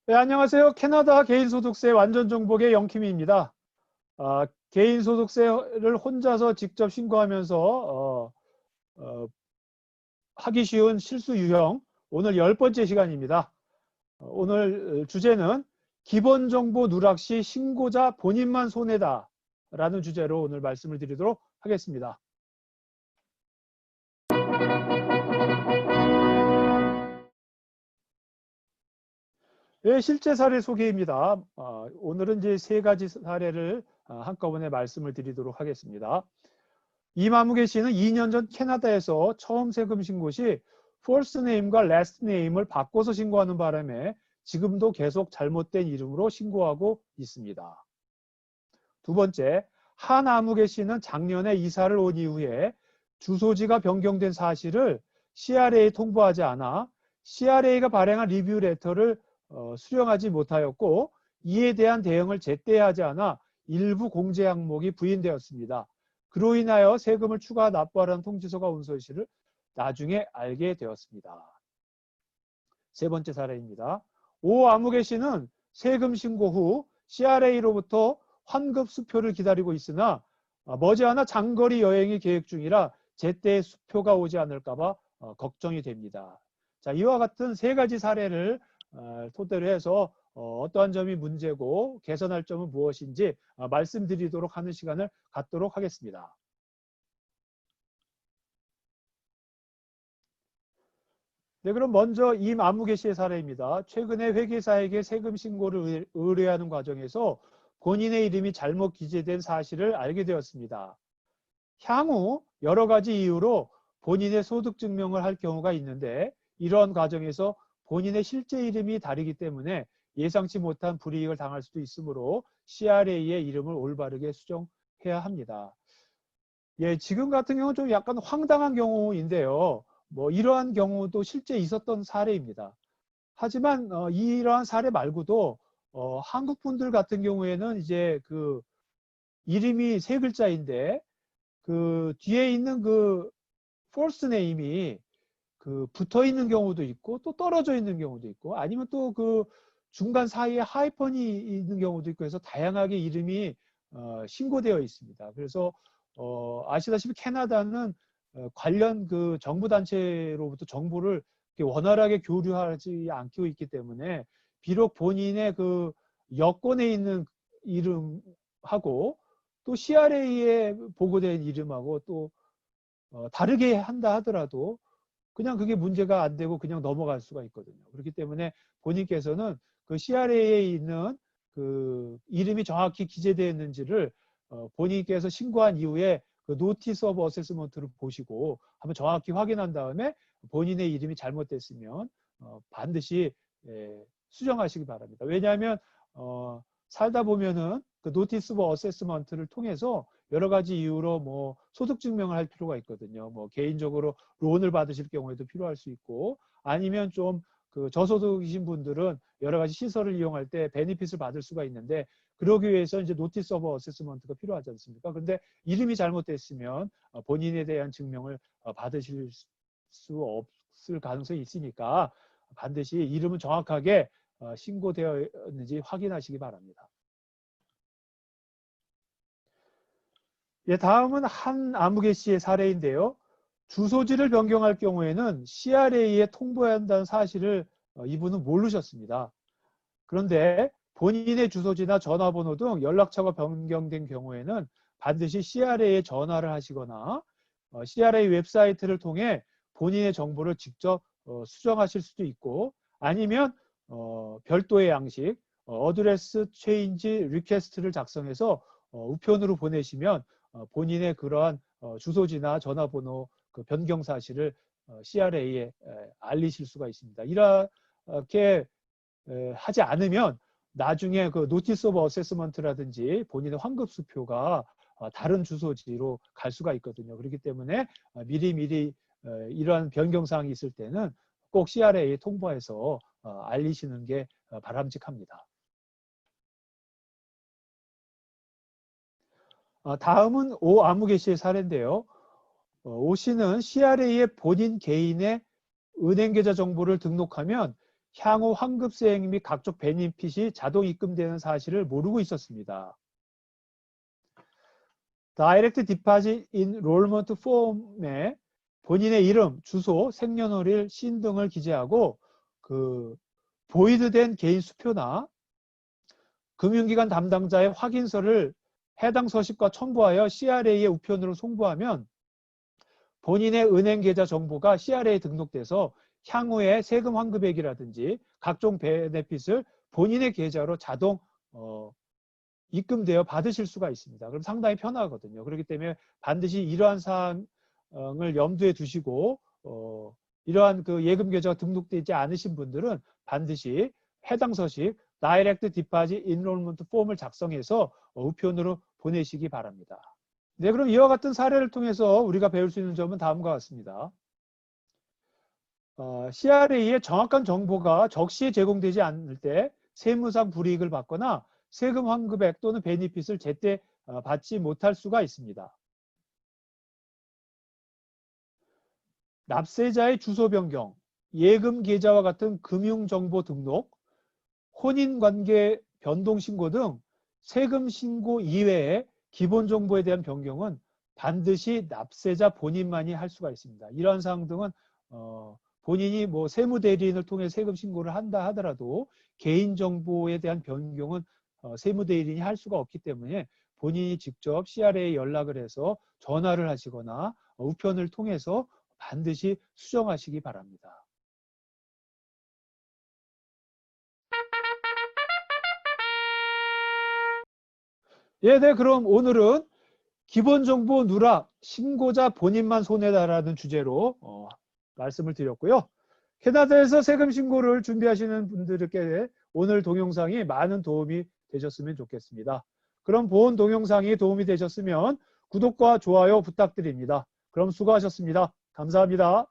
네, 안녕하세요. 캐나다 개인소득세 완전정복의 영킴입니다. 개인소득세를 혼자서 직접 신고하면서 하기 쉬운 실수 유형, 오늘 10번째 시간입니다. 오늘 주제는 기본정보 누락 시 신고자 본인만 손해다 라는 주제로 오늘 말씀을 드리도록 하겠습니다. 네, 실제 사례 소개입니다. 오늘은 이제 3가지 사례를 한꺼번에 말씀을 드리도록 하겠습니다. 이마무개 씨는 2년 전 캐나다에서 처음 세금 신고 시 first name과 last name을 바꿔서 신고하는 바람에 지금도 계속 잘못된 이름으로 신고하고 있습니다. 두 번째, 한아무개 씨는 작년에 이사를 온 이후에 주소지가 변경된 사실을 CRA에 통보하지 않아 CRA가 발행한 리뷰 레터를 수령하지 못하였고, 이에 대한 대응을 제때 하지 않아 일부 공제 항목이 부인되었습니다. 그로 인하여 세금을 추가 납부하라는 통지서가 온 사실을 나중에 알게 되었습니다. 세 번째 사례입니다. 오아무개 씨는 세금 신고 후 CRA로부터 환급 수표를 기다리고 있으나 머지않아 장거리 여행이 계획 중이라 제때 수표가 오지 않을까 봐 걱정이 됩니다. 자, 이와 같은 3가지 사례를 토대로 해서 어떠한 점이 문제고 개선할 점은 무엇인지 말씀드리도록 하는 시간을 갖도록 하겠습니다. 네, 그럼 먼저 임아무개 씨의 사례입니다. 최근에 회계사에게 세금 신고를 의뢰하는 과정에서 본인의 이름이 잘못 기재된 사실을 알게 되었습니다. 향후 여러 가지 이유로 본인의 소득 증명을 할 경우가 있는데, 이러한 과정에서 본인의 실제 이름이 다르기 때문에 예상치 못한 불이익을 당할 수도 있으므로 CRA의 이름을 올바르게 수정해야 합니다. 예, 지금 같은 경우는 좀 약간 황당한 경우인데요. 뭐 이러한 경우도 실제 있었던 사례입니다. 하지만 이러한 사례 말고도 한국 분들 같은 경우에는 이제 그 이름이 3글자인데 그 뒤에 있는 그 false name이 그 붙어 있는 경우도 있고 또 떨어져 있는 경우도 있고, 아니면 또 그 중간 사이에 하이펀이 있는 경우도 있고 해서 다양하게 이름이 신고되어 있습니다. 그래서 아시다시피 캐나다는 관련 그 정부 단체로부터 정보를 원활하게 교류하지 않고 있기 때문에 비록 본인의 그 여권에 있는 이름하고 또 CRA에 보고된 이름하고 또 다르게 한다 하더라도 그냥 그게 문제가 안 되고 그냥 넘어갈 수가 있거든요. 그렇기 때문에 본인께서는 그 CRA에 있는 그 이름이 정확히 기재되어 있는지를 본인께서 신고한 이후에 그 노티스 오브 어세스먼트를 보시고 한번 정확히 확인한 다음에 본인의 이름이 잘못됐으면 반드시 수정하시기 바랍니다. 왜냐하면 살다 보면은 그 노티스 오브 어세스먼트를 통해서 여러 가지 이유로 뭐 소득 증명을 할 필요가 있거든요. 뭐 개인적으로 론을 받으실 경우에도 필요할 수 있고, 아니면 좀 그 저소득이신 분들은 여러 가지 시설을 이용할 때 베니핏을 받을 수가 있는데, 그러기 위해서 이제 노티스 오브 어세스먼트가 필요하지 않습니까? 근데 이름이 잘못됐으면 본인에 대한 증명을 받으실 수 없을 가능성이 있으니까 반드시 이름은 정확하게 신고되어 있는지 확인하시기 바랍니다. 예, 다음은 한아무개 씨의 사례인데요. 주소지를 변경할 경우에는 CRA에 통보해야 한다는 사실을 이분은 모르셨습니다. 그런데 본인의 주소지나 전화번호 등 연락처가 변경된 경우에는 반드시 CRA에 전화를 하시거나 CRA 웹사이트를 통해 본인의 정보를 직접 수정하실 수도 있고, 아니면 별도의 양식 어드레스 체인지 리퀘스트를 작성해서 우편으로 보내시면 본인의 그러한 주소지나 전화번호 그 변경 사실을 CRA에 알리실 수가 있습니다. 이렇게 하지 않으면 나중에 그 노티스 오브 어세스먼트라든지 본인의 환급수표가 다른 주소지로 갈 수가 있거든요. 그렇기 때문에 미리 이러한 변경사항이 있을 때는 꼭 CRA에 통보해서 알리시는 게 바람직합니다. 다음은 오아무개 씨의 사례인데요. 오 씨는 CRA에 본인 개인의 은행 계좌 정보를 등록하면 향후 환급세액 및 각종 베니핏이 자동 입금되는 사실을 모르고 있었습니다. Direct Deposit Enrollment Form에 본인의 이름, 주소, 생년월일, 신 등을 기재하고 보이드된 개인 수표나 금융기관 담당자의 확인서를 해당 서식과 첨부하여 CRA의 우편으로 송부하면 본인의 은행 계좌 정보가 CRA에 등록돼서 향후에 세금 환급액이라든지 각종 베네핏을 본인의 계좌로 자동 입금되어 받으실 수가 있습니다. 그럼 상당히 편하거든요. 그렇기 때문에 반드시 이러한 사항을 염두에 두시고 이러한 예금 계좌가 등록되지 않으신 분들은 반드시 해당 서식 Direct Deposit Enrollment Form을 작성해서 우편으로 보내시기 바랍니다. 네, 그럼 이와 같은 사례를 통해서 우리가 배울 수 있는 점은 다음과 같습니다. CRA의 정확한 정보가 적시에 제공되지 않을 때 세무상 불이익을 받거나 세금 환급액 또는 베니핏을 제때 받지 못할 수가 있습니다. 납세자의 주소 변경, 예금 계좌와 같은 금융정보 등록, 혼인관계 변동신고 등 세금 신고 이외에 기본 정보에 대한 변경은 반드시 납세자 본인만이 할 수가 있습니다. 이러한 사항 등은 본인이 세무대리인을 통해 세금 신고를 한다 하더라도 개인정보에 대한 변경은 세무대리인이 할 수가 없기 때문에 본인이 직접 CRA에 연락을 해서 전화를 하시거나 우편을 통해서 반드시 수정하시기 바랍니다. 예, 네, 그럼 오늘은 기본정보 누락, 신고자 본인만 손해다라는 주제로 말씀을 드렸고요. 캐나다에서 세금 신고를 준비하시는 분들께 오늘 동영상이 많은 도움이 되셨으면 좋겠습니다. 그럼 본 동영상이 도움이 되셨으면 구독과 좋아요 부탁드립니다. 그럼 수고하셨습니다. 감사합니다.